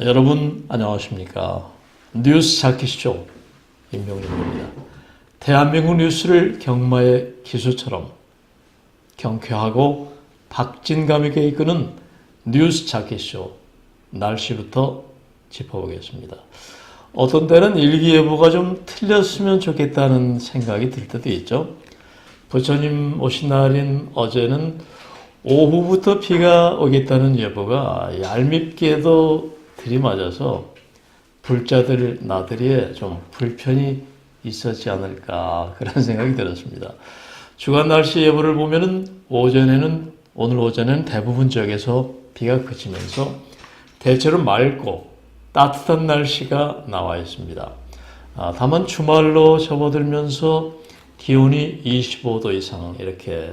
여러분 안녕하십니까? 뉴스 자키쇼 임명진입니다. 대한민국 뉴스를 경마의 기수처럼 경쾌하고 박진감 있게 이끄는 뉴스 자키쇼 날씨부터 짚어보겠습니다. 어떤 때는 일기예보가 좀 틀렸으면 좋겠다는 생각이 들 때도 있죠. 부처님 오신 날인 어제는 오후부터 비가 오겠다는 예보가 얄밉게도 들이맞아서 불자들 나들이에 좀 불편이 있었지 않을까 그런 생각이 들었습니다. 주간 날씨 예보를 보면은 오늘 오전에는 대부분 지역에서 비가 그치면서 대체로 맑고 따뜻한 날씨가 나와 있습니다. 다만 주말로 접어들면서 기온이 25도 이상 이렇게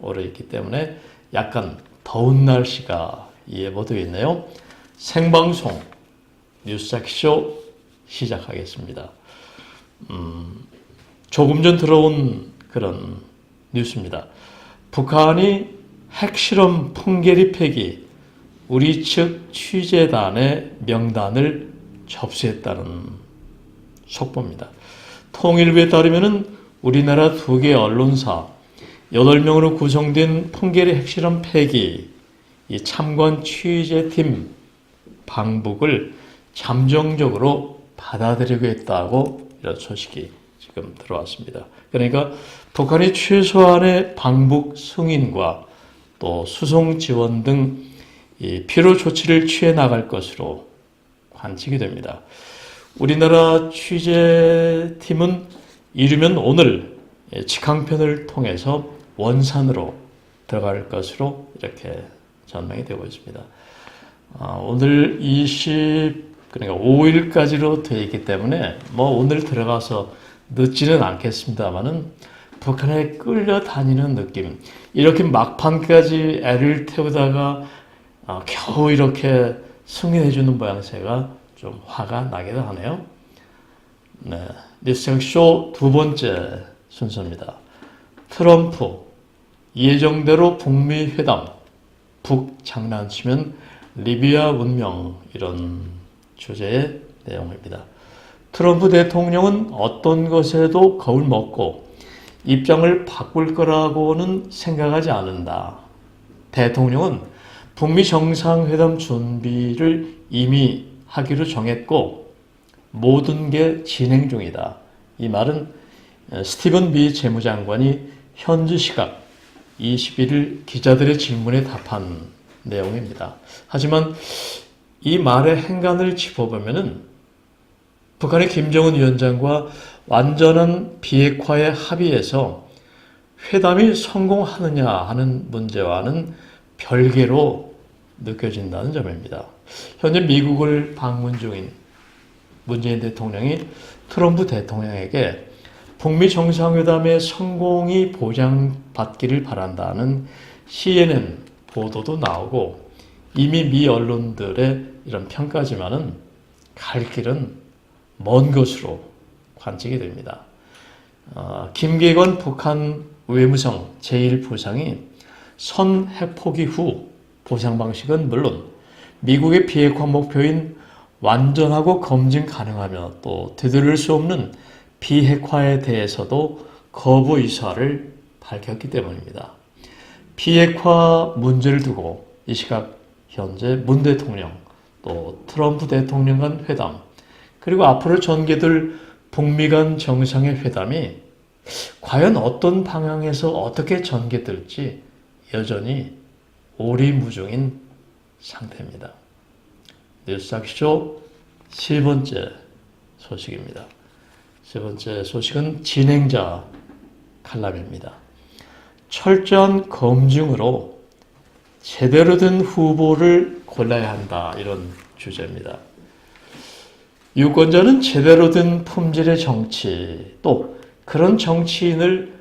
오래 있기 때문에 약간 더운 날씨가 예보되어 있네요. 생방송 뉴스자키쇼 시작하겠습니다. 조금 전 들어온 그런 뉴스입니다. 북한이 핵실험 풍계리 폐기 우리 측 취재단의 명단을 접수했다는 속보입니다. 통일부에 따르면 우리나라 2개 언론사 8명으로 구성된 풍계리 핵실험 폐기 이 참관 취재팀 방북을 잠정적으로 받아들이고 있다고 이런 소식이 지금 들어왔습니다. 그러니까 북한이 최소한의 방북 승인과 또 수송 지원 등 필요 조치를 취해 나갈 것으로 관측이 됩니다. 우리나라 취재팀은 이르면 오늘 직항편을 통해서 원산으로 들어갈 것으로 이렇게 전망이 되고 있습니다. 오늘 그러니까 5일까지로 되어 있기 때문에 오늘 들어가서 늦지는 않겠습니다만은 북한에 끌려다니는 느낌. 이렇게 막판까지 애를 태우다가 겨우 이렇게 승인해주는 모양새가 좀 화가 나기도 하네요. 네, 뉴스쇼 두 번째 순서입니다. 트럼프 예정대로 북미 회담, 북 장난치면 리비아 운명 이런 주제의 내용입니다. 트럼프 대통령은 어떤 것에도 겁을 먹고 입장을 바꿀 거라고는 생각하지 않는다. 대통령은 북미 정상회담 준비를 이미 하기로 정했고 모든 게 진행 중이다. 이 말은 스티븐 비 재무장관이 현지 시각 21일 기자들의 질문에 답한 내용입니다. 하지만 이 말의 행간을 짚어보면은 북한의 김정은 위원장과 완전한 비핵화에 합의해서 회담이 성공하느냐 하는 문제와는 별개로 느껴진다는 점입니다. 현재 미국을 방문 중인 문재인 대통령이 트럼프 대통령에게 북미 정상회담의 성공이 보장받기를 바란다는 CNN 보도도 나오고 이미 미 언론들의 이런 평가지만은 갈 길은 먼 것으로 관측이 됩니다. 김계관 북한 외무성 제1부상이 선 핵포기 후 보상 방식은 물론 미국의 비핵화 목표인 완전하고 검증 가능하며 또 되돌릴 수 없는 비핵화에 대해서도 거부 의사를 밝혔기 때문입니다. 비핵화 문제를 두고 이 시각 현재 문 대통령 또 트럼프 대통령 간 회담 그리고 앞으로 전개될 북미 간 정상의 회담이 과연 어떤 방향에서 어떻게 전개될지 여전히 오리무중인 상태입니다. 뉴스자키쇼 세 번째 소식입니다. 세 번째 소식은 진행자 칼럼입니다. 철저한 검증으로 제대로 된 후보를 골라야 한다. 이런 주제입니다. 유권자는 제대로 된 품질의 정치, 또 그런 정치인을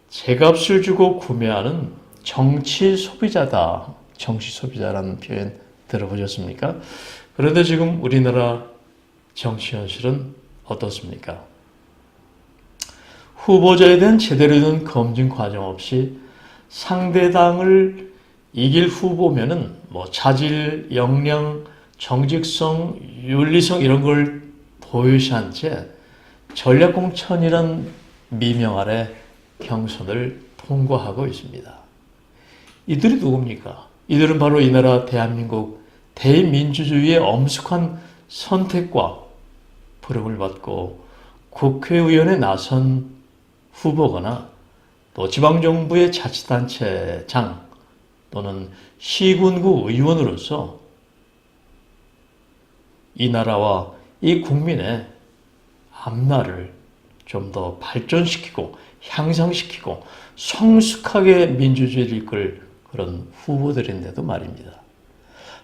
제값을 주고 구매하는 정치 소비자다. 정치 소비자라는 표현 들어보셨습니까? 그런데 지금 우리나라 정치 현실은 어떻습니까? 후보자에 대한 제대로 된 검증 과정 없이 상대당을 이길 후보면은 자질, 역량, 정직성, 윤리성 이런 걸 도외시한 채 전략공천이란 미명 아래 경선을 통과하고 있습니다. 이들이 누굽니까? 이들은 바로 이 나라 대한민국 대민주주의의 엄숙한 선택과 부름을 받고 국회의원에 나선 후보거나 또 지방정부의 자치단체장 또는 시군구 의원으로서 이 나라와 이 국민의 앞날을 좀 더 발전시키고 향상시키고 성숙하게 민주주의를 이끌 그런 후보들인데도 말입니다.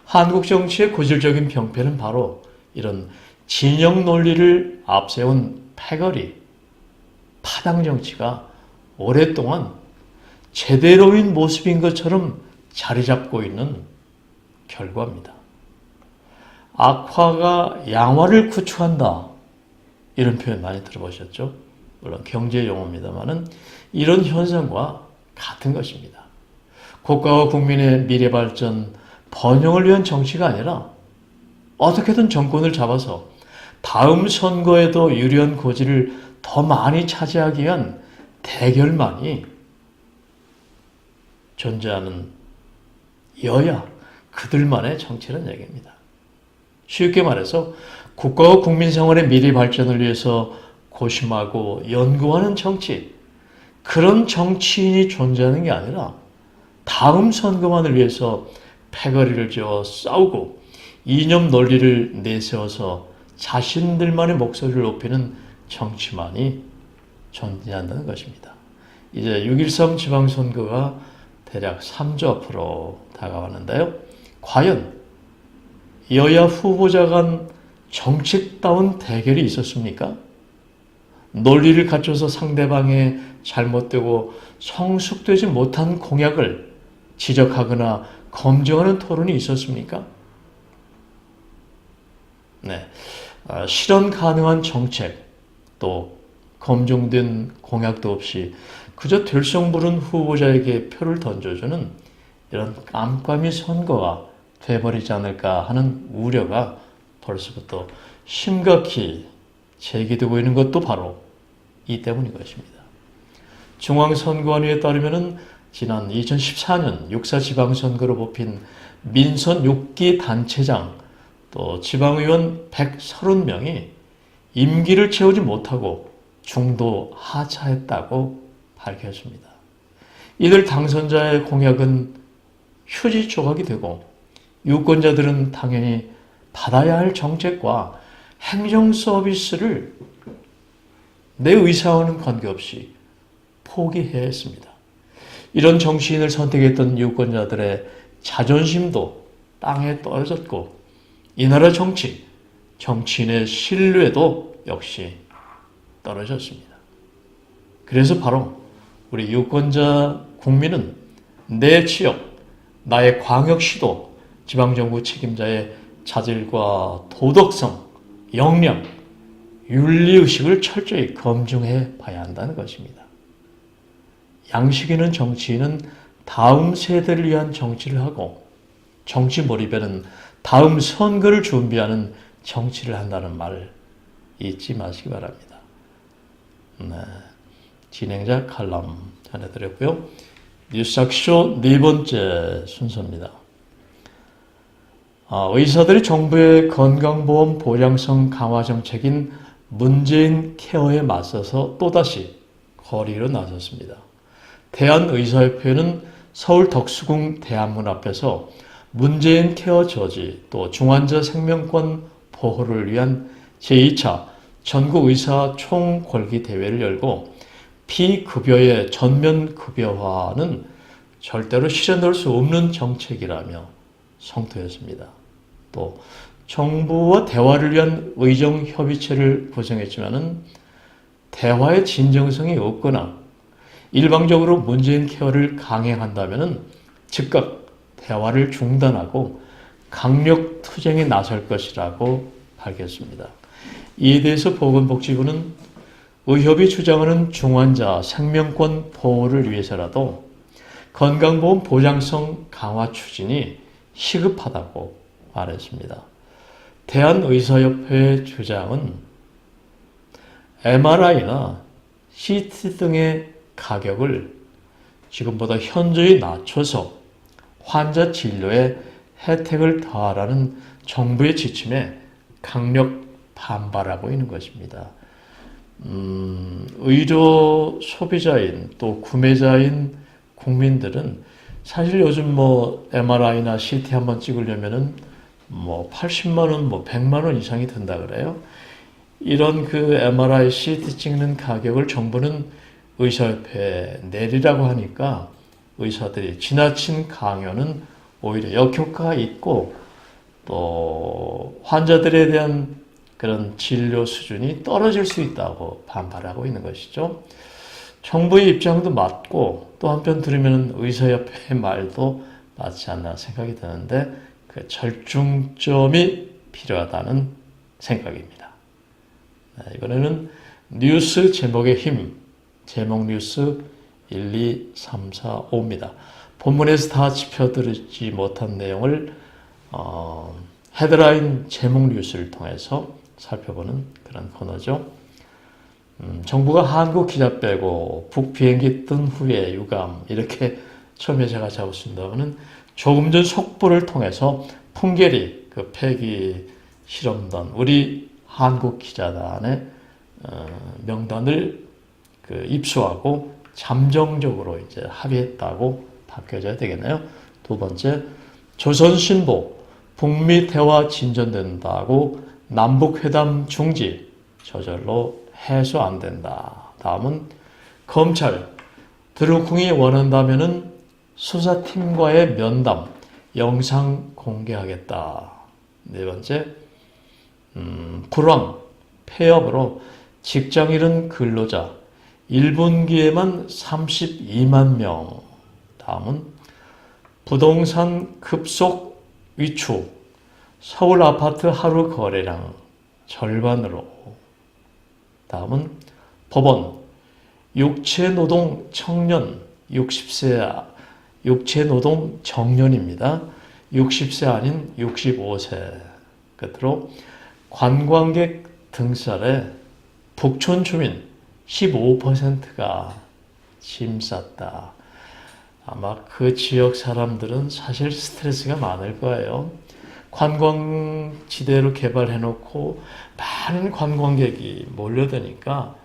한국 정치의 고질적인 병폐는 바로 이런 진영 논리를 앞세운 패거리, 파당 정치가 오랫동안 제대로인 모습인 것처럼 자리 잡고 있는 결과입니다. 악화가 양화를 구축한다. 이런 표현 많이 들어보셨죠? 물론 경제 용어입니다만은 이런 현상과 같은 것입니다. 국가와 국민의 미래 발전, 번영을 위한 정치가 아니라 어떻게든 정권을 잡아서 다음 선거에도 유리한 고지를 더 많이 차지하기 위한 대결만이 존재하는 여야, 그들만의 정치라는 얘기입니다. 쉽게 말해서 국가와 국민 생활의 미래 발전을 위해서 고심하고 연구하는 정치, 그런 정치인이 존재하는 게 아니라 다음 선거만을 위해서 패거리를 지어 싸우고 이념 논리를 내세워서 자신들만의 목소리를 높이는 정치만이 존재한다는 것입니다. 이제 6.13 지방선거가 대략 3주 앞으로 다가왔는데요. 과연 여야 후보자 간 정책다운 대결이 있었습니까? 논리를 갖춰서 상대방의 잘못되고 성숙되지 못한 공약을 지적하거나 검증하는 토론이 있었습니까? 네, 실현 가능한 정책, 또 검증된 공약도 없이 그저 들성부른 후보자에게 표를 던져주는 이런 깜깜이 선거가 돼버리지 않을까 하는 우려가 벌써부터 심각히 제기되고 있는 것도 바로 이 때문인 것입니다. 중앙선거관위에 따르면 지난 2014년 6.4 지방선거로 뽑힌 민선 6기 단체장 또 지방의원 130명이 임기를 채우지 못하고 중도 하차했다고 밝혔습니다. 이들 당선자의 공약은 휴지 조각이 되고 유권자들은 당연히 받아야 할 정책과 행정 서비스를 내 의사와는 관계없이 포기해야 했습니다. 이런 정치인을 선택했던 유권자들의 자존심도 땅에 떨어졌고 이 나라 정치, 정치인의 신뢰도 역시 떨어졌습니다. 그래서 바로 우리 유권자 국민은 내 지역, 나의 광역시도 지방정부 책임자의 자질과 도덕성, 역량, 윤리의식을 철저히 검증해 봐야 한다는 것입니다. 양식 있는 정치인은 다음 세대를 위한 정치를 하고 정치 몰입에는 다음 선거를 준비하는 정치를 한다는 말을 잊지 마시기 바랍니다. 네, 진행자 칼럼 전해드렸고요. 뉴스닥쇼 네 번째 순서입니다. 의사들이 정부의 건강보험 보장성 강화 정책인 문재인 케어에 맞서서 또다시 거리로 나섰습니다. 대한의사협회는 서울 덕수궁 대한문 앞에서 문재인 케어 저지 또 중환자 생명권 보호를 위한 제2차 전국의사 총궐기 대회를 열고 비급여의 전면급여화는 절대로 실현될 수 없는 정책이라며 성토했습니다. 또 정부와 대화를 위한 의정협의체를 구성했지만 대화의 진정성이 없거나 일방적으로 문재인 케어를 강행한다면 즉각 대화를 중단하고 강력 투쟁에 나설 것이라고 밝혔습니다. 이에 대해서 보건복지부는 의협이 주장하는 중환자 생명권 보호를 위해서라도 건강보험 보장성 강화 추진이 시급하다고 말했습니다. 대한의사협회의 주장은 MRI나 CT 등의 가격을 지금보다 현저히 낮춰서 환자 진료에 혜택을 더하라는 정부의 지침에 강력 반발하고 있는 것입니다. 의료 소비자인 또 구매자인 국민들은 사실 요즘 MRI나 CT 한번 찍으려면은 80만 원, 100만 원 이상이 든다 그래요. 이런 그 MRI, CT 찍는 가격을 정부는 의사협회에 내리라고 하니까 의사들이 지나친 강요는 오히려 역효과가 있고 또 환자들에 대한 그런 진료 수준이 떨어질 수 있다고 반발하고 있는 것이죠. 정부의 입장도 맞고 또 한편 들으면 의사협회의 말도 맞지 않나 생각이 드는데 그 절중점이 필요하다는 생각입니다. 이번에는 뉴스 제목의 힘, 제목 뉴스 1, 2, 3, 4, 5입니다. 본문에서 다 짚어드리지 못한 내용을 헤드라인 제목 뉴스를 통해서 살펴보는 그런 코너죠. 정부가 한국 기자 빼고 북비행기 뜬 후에 유감 이렇게 처음에 제가 잡았습니다만은 조금 전 속보를 통해서 풍계리 그 폐기 실험단 우리 한국 기자단의 명단을 입수하고 잠정적으로 이제 합의했다고 바뀌어져야 되겠네요. 두 번째, 조선신보 북미 대화 진전된다고 남북회담 중지 저절로 해소 안 된다. 다음은 검찰 드루킹이 원한다면은 수사팀과의 면담 영상 공개하겠다. 네 번째, 불황 폐업으로 직장 잃은 근로자 1분기에만 32만 명. 다음은 부동산 급속 위축 서울 아파트 하루 거래량 절반으로. 다음은 법원 육체노동 청년 60세 육체노동 정년입니다. 60세 아닌 65세. 끝으로 관광객 등살에 북촌 주민 15%가 짐 쌌다. 아마 그 지역 사람들은 사실 스트레스가 많을 거예요. 관광지대로 개발해놓고 많은 관광객이 몰려드니까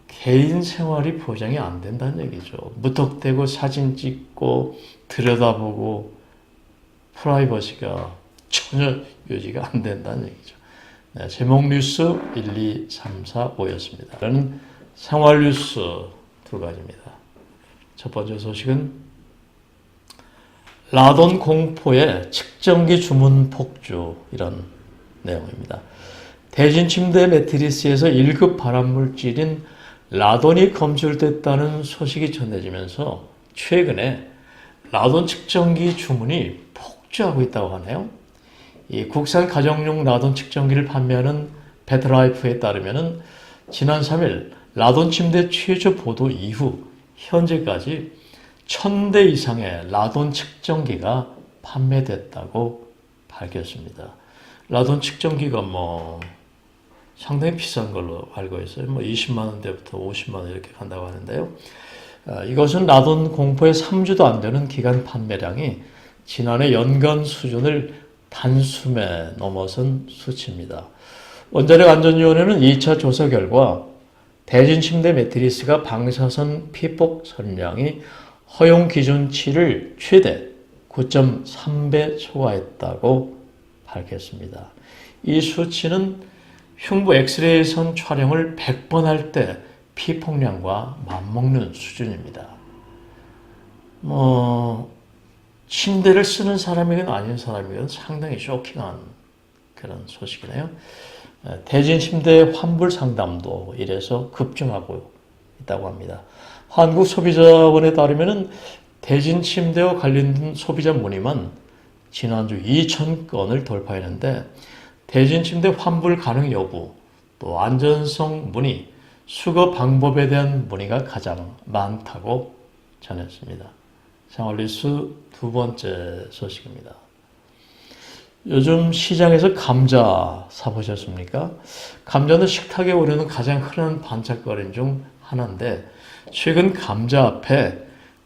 개인 생활이 보장이 안 된다는 얘기죠. 무턱대고 사진 찍고 들여다보고 프라이버시가 전혀 유지가 안 된다는 얘기죠. 네, 제목 뉴스 1, 2, 3, 4, 5였습니다. 저는 생활 뉴스 두 가지입니다. 첫 번째 소식은 라돈 공포에 측정기 주문 폭주 이런 내용입니다. 대진 침대 매트리스에서 1급 발암물질인 라돈이 검출됐다는 소식이 전해지면서 최근에 라돈 측정기 주문이 폭주하고 있다고 하네요. 이 국산 가정용 라돈 측정기를 판매하는 배트라이프에 따르면 지난 3일 라돈 침대 최저 보도 이후 현재까지 1000대 이상의 라돈 측정기가 판매됐다고 밝혔습니다. 라돈 측정기가 상당히 비싼 걸로 알고 있어요. 20만 원대부터 50만 원 이렇게 간다고 하는데요. 이것은 라돈 공포의 3주도 안 되는 기간 판매량이 지난해 연간 수준을 단숨에 넘어선 수치입니다. 원자력안전위원회는 2차 조사 결과 대진 침대 매트리스가 방사선 피폭 선량이 허용 기준치를 최대 9.3배 초과했다고 밝혔습니다. 이 수치는 흉부 엑스레이선 촬영을 100번 할 때 피폭량과 맞먹는 수준입니다. 침대를 쓰는 사람이건 아닌 사람이건 상당히 쇼킹한 그런 소식이네요. 대진 침대 환불 상담도 이래서 급증하고 있다고 합니다. 한국소비자원에 따르면 대진 침대와 관련된 소비자 문의만 지난주 2,000건을 돌파했는데 대진 침대 환불 가능 여부, 또 안전성 문의, 수거 방법에 대한 문의가 가장 많다고 전했습니다. 생활뉴스 두 번째 소식입니다. 요즘 시장에서 감자 사보셨습니까? 감자는 식탁에 오르는 가장 흔한 반찬거리 중 하나인데 최근 감자 앞에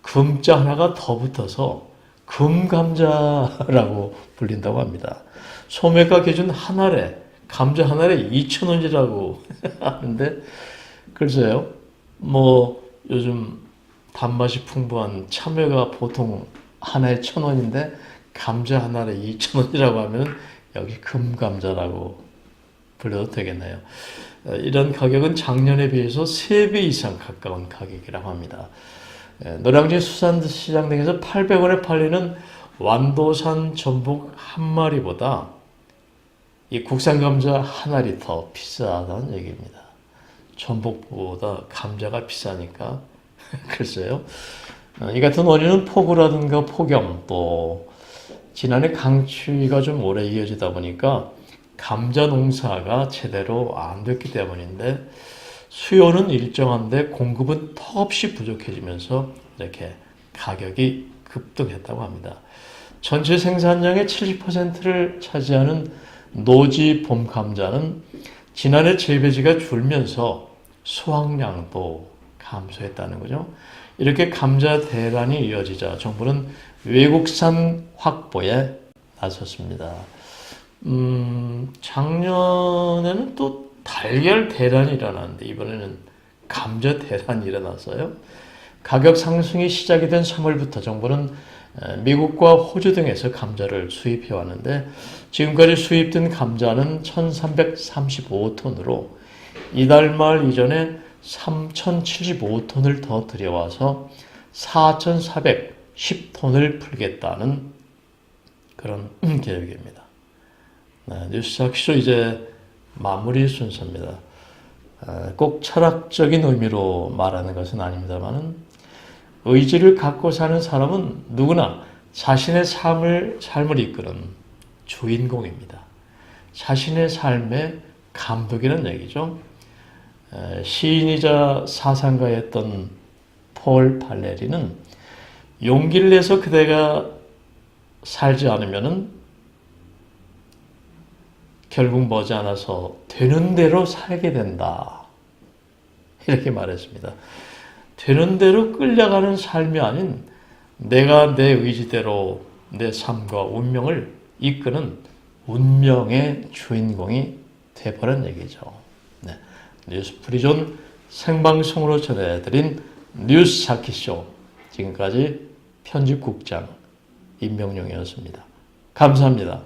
금자 하나가 더 붙어서 금감자라고 불린다고 합니다. 소매가 기준 한 알에 감자 한 알에 2,000원이라고 하는데 글쎄요. 뭐 요즘 단맛이 풍부한 참외가 보통 하나에 1,000원인데 감자 한 알에 2,000원이라고 하면 여기 금감자라고 불러도 되겠네요. 이런 가격은 작년에 비해서 3배 이상 가까운 가격이라고 합니다. 노량진 수산시장 등에서 800원에 팔리는 완도산 전복 한 마리보다 이 국산 감자 한 알이 더 비싸다는 얘기입니다. 전복보다 감자가 비싸니까 글쎄요. 이 같은 원인은 폭우라든가 폭염 또 지난해 강추위가 좀 오래 이어지다 보니까 감자 농사가 제대로 안 됐기 때문인데 수요는 일정한데 공급은 턱없이 부족해지면서 이렇게 가격이 급등했다고 합니다. 전체 생산량의 70%를 차지하는 노지 봄 감자는 지난해 재배지가 줄면서 수확량도 감소했다는 거죠. 이렇게 감자 대란이 이어지자 정부는 외국산 확보에 나섰습니다. 작년에는 또 달걀 대란이 일어났는데 이번에는 감자 대란이 일어났어요. 가격 상승이 시작이 된 3월부터 정부는 미국과 호주 등에서 감자를 수입해 왔는데 지금까지 수입된 감자는 1,335톤으로 이달 말 이전에 3,075톤을 더 들여와서 4,410톤을 풀겠다는 그런 계획입니다. 뉴스학쇼 이제 마무리 순서입니다. 꼭 철학적인 의미로 말하는 것은 아닙니다만 의지를 갖고 사는 사람은 누구나 자신의 삶을 이끄는 주인공입니다. 자신의 삶의 감독이라는 얘기죠. 시인이자 사상가였던 폴 발레리는 용기를 내서 그대가 살지 않으면은 결국 머지않아서 되는 대로 살게 된다. 이렇게 말했습니다. 되는 대로 끌려가는 삶이 아닌 내가 내 의지대로 내 삶과 운명을 이끄는 운명의 주인공이 돼버린 얘기죠. 네. 뉴스 프리존 생방송으로 전해드린 뉴스 사키쇼 지금까지 편집국장 임명용이었습니다. 감사합니다.